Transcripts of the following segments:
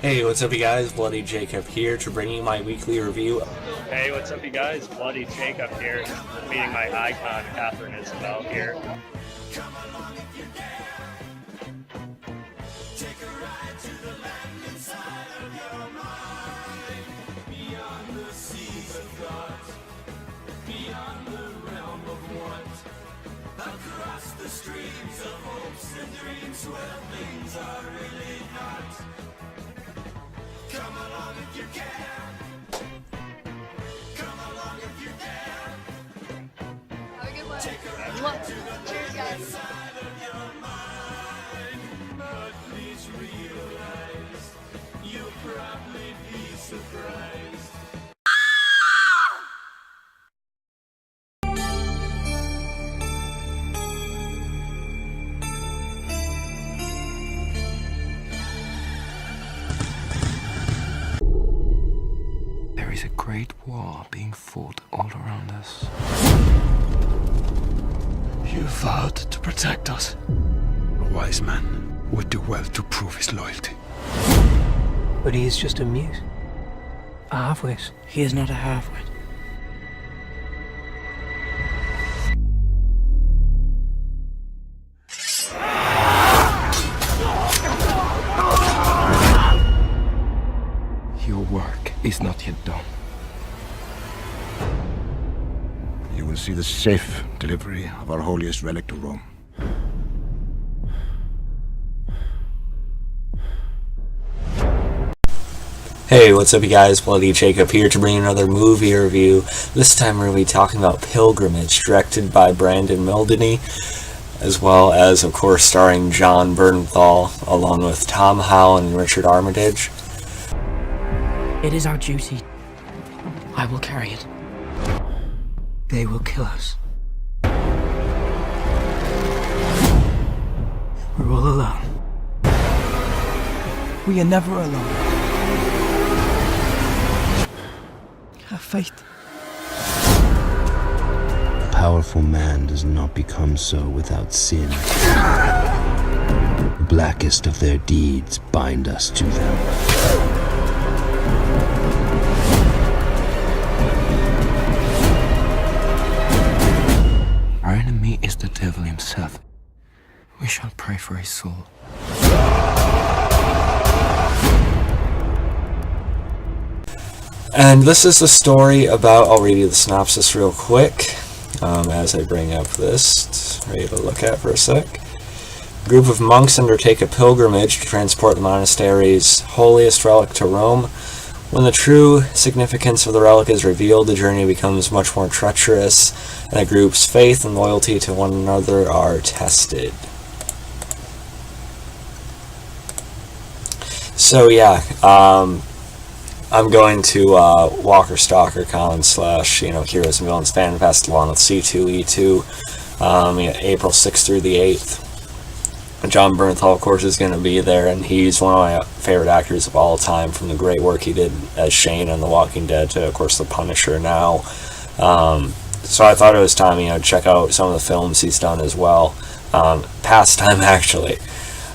Hey, what's up you guys? Bloody Jacob here to bring you my weekly review. Hey, what's up you guys? Bloody Jacob here, meeting my icon, Catherine Isabel here. Across the streams of hopes and dreams where things are really not. Come along if you can. Come along if you dare. Have a good one. Cheers, guys. Side of your mind, but please realize you'll probably be surprised. There is a great war being fought all around us. You vowed to protect us. A wise man would do well to prove his loyalty. But he is just a mute. A half-wit. He is not a half-wit. Your work is not yet done. You will see the safe delivery of our holiest relic to Rome. Hey, what's up you guys? Bloody Jacob here to bring you another movie review. This time we're going to be talking about Pilgrimage, directed by Brendan Muldowney, as well as, of course, starring Jon Bernthal, along with Tom Holland and Richard Armitage. It is our duty. I will carry it. They will kill us. We're all alone. We are never alone. Have faith. A powerful man does not become so without sin. The blackest of their deeds bind us to them. Our enemy is the devil himself. We shall pray for his soul. And this is the story about, I'll read you the synopsis real quick, as I bring up this. It's ready to look at for a sec. A group of monks undertake a pilgrimage to transport the monastery's holiest relic to Rome. When the true significance of the relic is revealed, the journey becomes much more treacherous, and the group's faith and loyalty to one another are tested. So yeah, I'm going to Walker Stalker Con / Heroes and Villains Fan Fest along with C2E2, April 6th through the 8th. Jon Bernthal, of course, is going to be there, and he's one of my favorite actors of all time, from the great work he did as Shane on The Walking Dead to, of course, The Punisher now. So I thought it was time, to check out some of the films he's done as well. Past time, actually.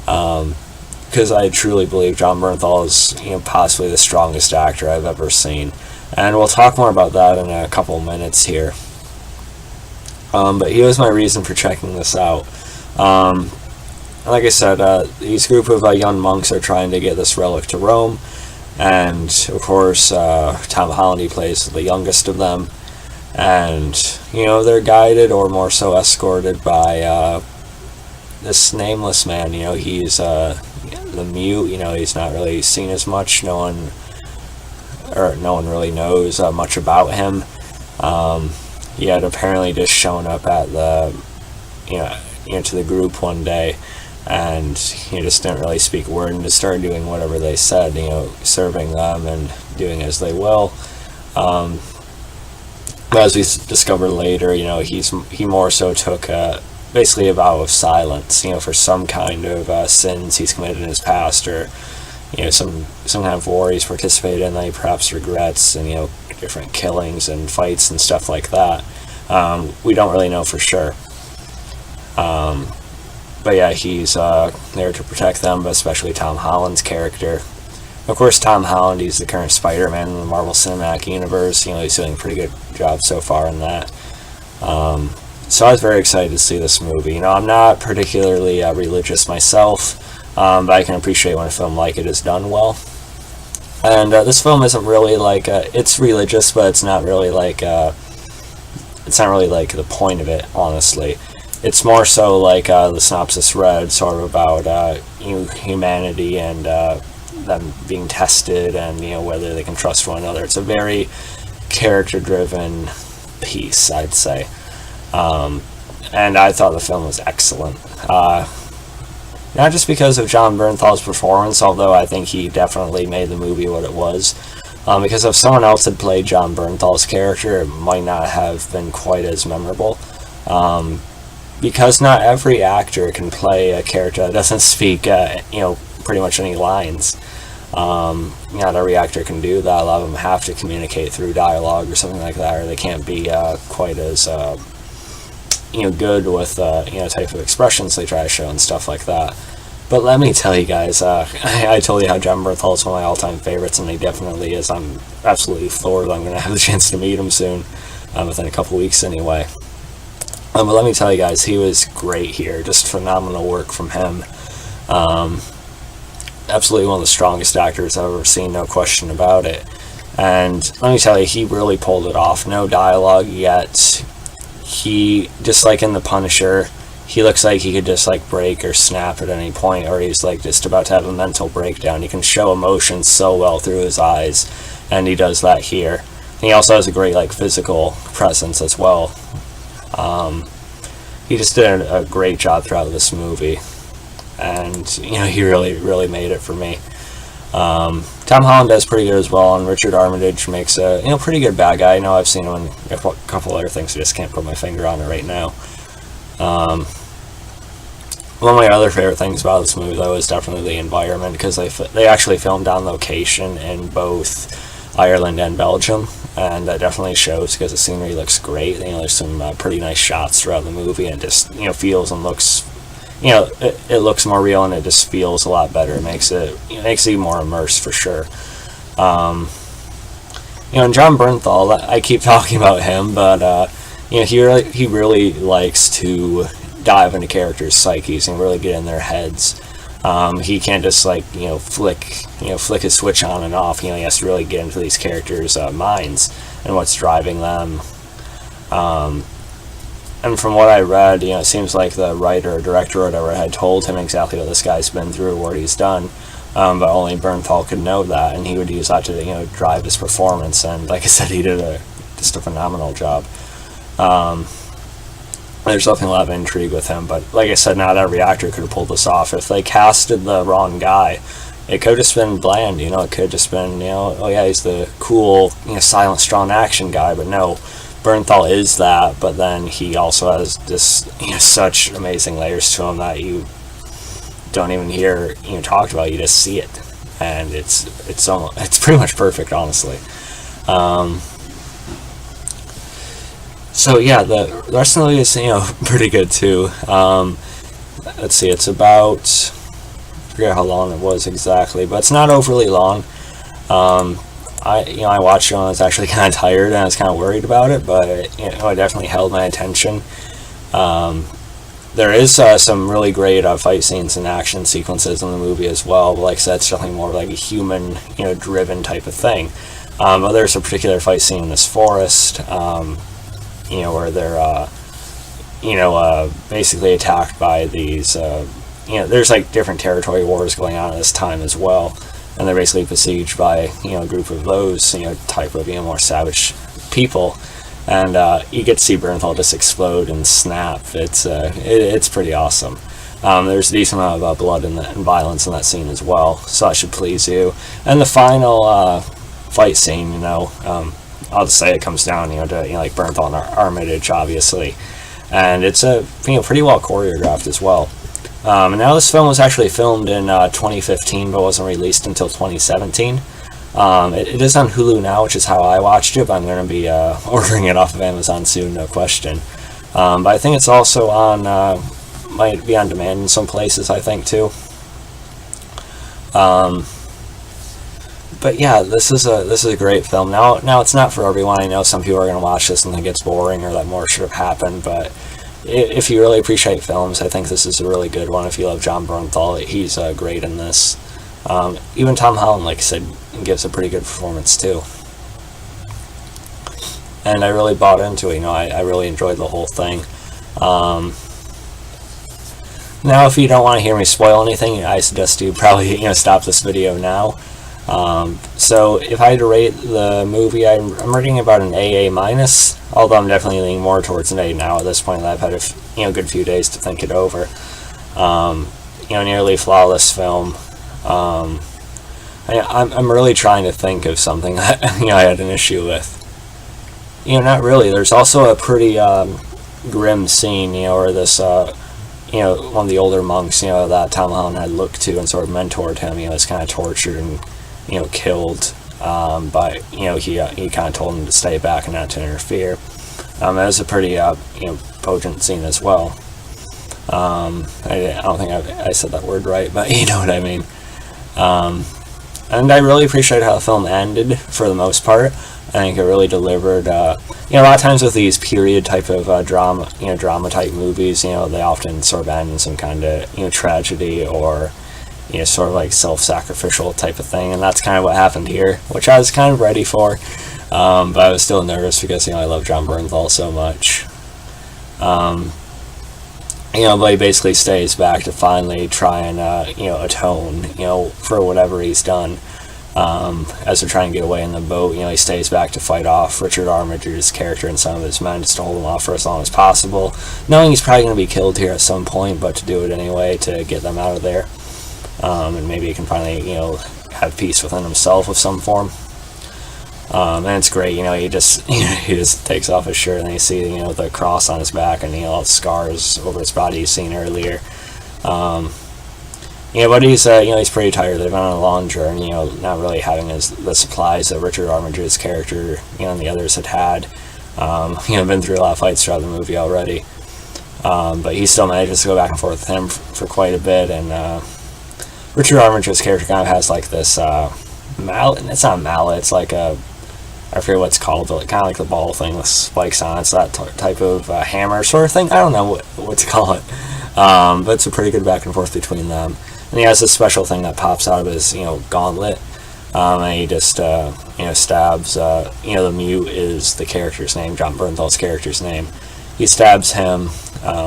Because I truly believe Jon Bernthal is, possibly the strongest actor I've ever seen. And we'll talk more about that in a couple of minutes here. But he was my reason for checking this out. Like I said, these group of young monks are trying to get this relic to Rome, and of course Tom Holland, he plays the youngest of them, and they're guided, or more so escorted, by this nameless man. He's the mute. He's not really seen as much. No one really knows much about him. He had apparently just shown up at the to the group one day, and he just didn't really speak a word and just started doing whatever they said, serving them and doing as they will. But as we discovered later, he more so took basically a vow of silence, for some kind of sins he's committed in his past, or some kind of war he's participated in that he perhaps regrets, and different killings and fights and stuff like that. We don't really know for sure. But yeah, he's there to protect them, but especially Tom Holland's character, Of course, Tom Holland, he's the current Spider-Man in the Marvel Cinematic Universe. He's doing a pretty good job so far in that. So I was very excited to see this movie. I'm not particularly religious myself, but I can appreciate when a film like it is done well. And this film isn't really like it's religious, but it's not really like the point of it. Honestly, it's more so like the synopsis read, sort of about humanity and them being tested, and whether they can trust one another. It's a very character-driven piece, I'd say. And I thought the film was excellent. Not just because of Jon Bernthal's performance, although I think he definitely made the movie what it was. Because if someone else had played Jon Bernthal's character, it might not have been quite as memorable. Because not every actor can play a character that doesn't speak, pretty much any lines. Not every actor can do that. A lot of them have to communicate through dialogue or something like that, or they can't be quite as good with type of expressions they try to show and stuff like that. But let me tell you guys, I told you how Jon Bernthal is one of my all-time favorites, and he definitely is. I'm absolutely floored. I'm going to have the chance to meet him soon, within a couple weeks anyway. But let me tell you guys, he was great here. Just phenomenal work from him. Absolutely one of the strongest actors I've ever seen, no question about it. And let me tell you, he really pulled it off. No dialogue yet. He, just like in The Punisher, he looks like he could just like break or snap at any point, or he's like just about to have a mental breakdown. He can show emotion so well through his eyes, and he does that here. And he also has a great like physical presence as well. He just did a great job throughout this movie, and he really made it for me. Tom Holland does pretty good as well, and Richard Armitage makes a pretty good bad guy. I know I've seen him in a couple other things, I just can't put my finger on it right now. One of my other favorite things about this movie, though, is definitely the environment, because they actually filmed on location in both Ireland and Belgium, and that definitely shows because the scenery looks great. There's some pretty nice shots throughout the movie, and just feels and looks. It looks more real, and it just feels a lot better. It makes it even more immersed for sure. And Jon Bernthal, I keep talking about him, but he really likes to dive into characters' psyches and really get in their heads. He can't just flick his switch on and off. He has to really get into these characters' minds and what's driving them. And from what I read, it seems like the writer or director or whatever had told him exactly what this guy's been through, what he's done, but only Bernthal could know that, and he would use that to drive his performance. And like I said, he did just a phenomenal job. There's definitely a lot of intrigue with him, but like I said, not every actor could have pulled this off. If they casted the wrong guy, it could have just been bland. It could have just been oh yeah, he's the cool silent, strong action guy, but no. Bernthal is that, but then he also has this such amazing layers to him that you don't even hear talked about. You just see it, and it's pretty much perfect, honestly. So yeah, the rest of the movie is pretty good too. Let's see, it's about, I forget how long it was exactly, but it's not overly long. I watched it when I was actually kind of tired, and I was kind of worried about it, but it definitely held my attention. There is some really great fight scenes and action sequences in the movie as well, but like I said, it's definitely more like a human, driven type of thing. But there's a particular fight scene in this forest, where they're, basically attacked by these, there's like different territory wars going on at this time as well. And they're basically besieged by a group of those type of more savage people, and you get to see Bernthal just explode and snap. It's pretty awesome. There's a decent amount of blood and violence in that scene as well, so that should please you. And the final fight scene, I'll just say it comes down to like Bernthal and Armitage, obviously, and it's pretty well choreographed as well. And now this film was actually filmed in 2015, but wasn't released until 2017. It is on Hulu now, which is how I watched it, but I'm going to be ordering it off of Amazon soon, no question. But I think it's also on, might be on demand in some places, I think, too. But yeah, this is a great film. Now it's not for everyone. I know some people are going to watch this and think it's boring or that more should have happened, but if you really appreciate films, I think this is a really good one. If you love Jon Bernthal, he's great in this. Even Tom Holland, like I said, gives a pretty good performance too. And I really bought into it. I really enjoyed the whole thing. Now, if you don't want to hear me spoil anything, I suggest you probably stop this video now. So if I had to rate the movie, I'm rating about an AA minus, although I'm definitely leaning more towards an A now at this point that I've had a good few days to think it over. Nearly flawless film. I'm really trying to think of something that I had an issue with. Not really. There's also a pretty grim scene, where this one of the older monks, that Tom Holland had looked to and sort of mentored him, is kind of tortured and killed, but he kind of told him to stay back and not to interfere. It was a pretty potent scene as well. I don't think I said that word right, but you know what I mean. And I really appreciate how the film ended for the most part. I think it really delivered. A lot of times with these period type of drama type movies, they often sort of end in some kind of tragedy or sort of like self-sacrificial type of thing, and that's kind of what happened here, which I was kind of ready for, but I was still nervous because I love Jon Bernthal so much. But he basically stays back to finally try and atone for whatever he's done. As they're trying to get away in the boat, he stays back to fight off Richard Armitage's character and some of his men, just to hold him off for as long as possible, knowing he's probably going to be killed here at some point, but to do it anyway to get them out of there. And maybe he can finally, have peace within himself of some form. And it's great, he just takes off his shirt and you see, the cross on his back and, all the scars over his body you've seen earlier. But he's pretty tired. They've been on a long journey, not really having the supplies that Richard Armitage's character, and the others had. Been through a lot of fights throughout the movie already. But he still manages to go back and forth with him for quite a bit, and, Richard Armitage's character kind of has like this mallet. It's not a mallet. It's like I forget what it's called, but kind of like the ball thing with spikes on it. It's that type of hammer sort of thing. I don't know what to call it, but it's a pretty good back and forth between them. And he has this special thing that pops out of his gauntlet, and he just stabs. The mute is the character's name, Jon Bernthal's character's name. He stabs him,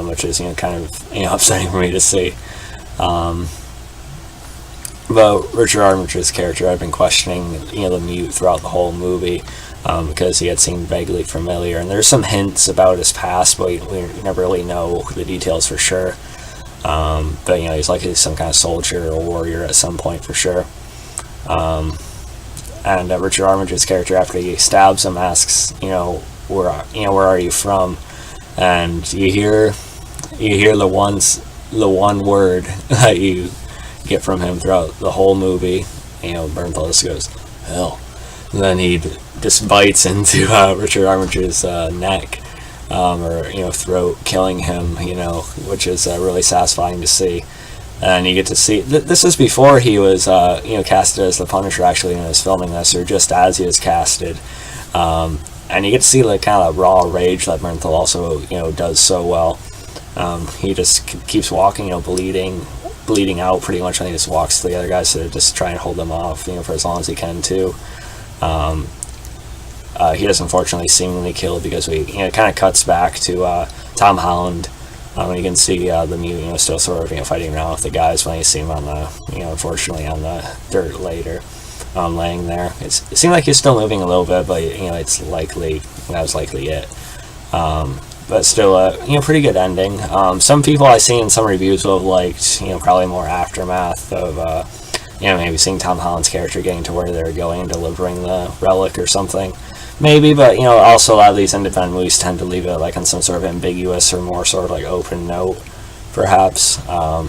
which is kind of upsetting for me to see. But Richard Armitage's character, I've been questioning, the mute throughout the whole movie, because he had seemed vaguely familiar. And there's some hints about his past, but we never really know the details for sure. But he's likely some kind of soldier or warrior at some point for sure. And Richard Armitage's character, after he stabs him, asks, where are you from? And you hear the one word that you get from him throughout the whole movie. Bernthal just goes, hell. And then he just bites into Richard Armitage's neck, or throat, killing him, which is really satisfying to see. And you get to see, this is before he was casted as the Punisher actually when he was filming this, or just as he was casted. And you get to see the kind of raw rage that Bernthal also does so well. He just keeps walking, bleeding out pretty much, and he just walks to the other guys to just try and hold them off, for as long as he can too. He is unfortunately seemingly killed because it kind of cuts back to Tom Holland. You can see the mute, still sort of fighting around with the guys when you see him on the, unfortunately on the dirt later, laying there. It seemed like he's still moving a little bit, but it's likely that was likely it. But still, pretty good ending. Some people I've seen in some reviews will have liked, probably more aftermath of, maybe seeing Tom Holland's character getting to where they're going and delivering the relic or something. Maybe, but, also a lot of these independent movies tend to leave it, like, on some sort of ambiguous or more sort of, like, open note, perhaps. But,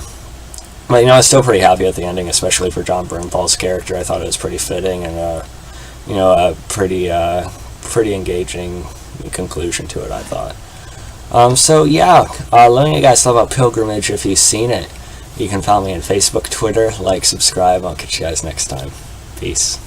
I was still pretty happy at the ending, especially for Jon Bernthal's character. I thought it was pretty fitting and, a pretty engaging conclusion to it, I thought. So yeah, let me know you guys know about Pilgrimage if you've seen it. You can follow me on Facebook, Twitter, like, subscribe. I'll catch you guys next time. Peace.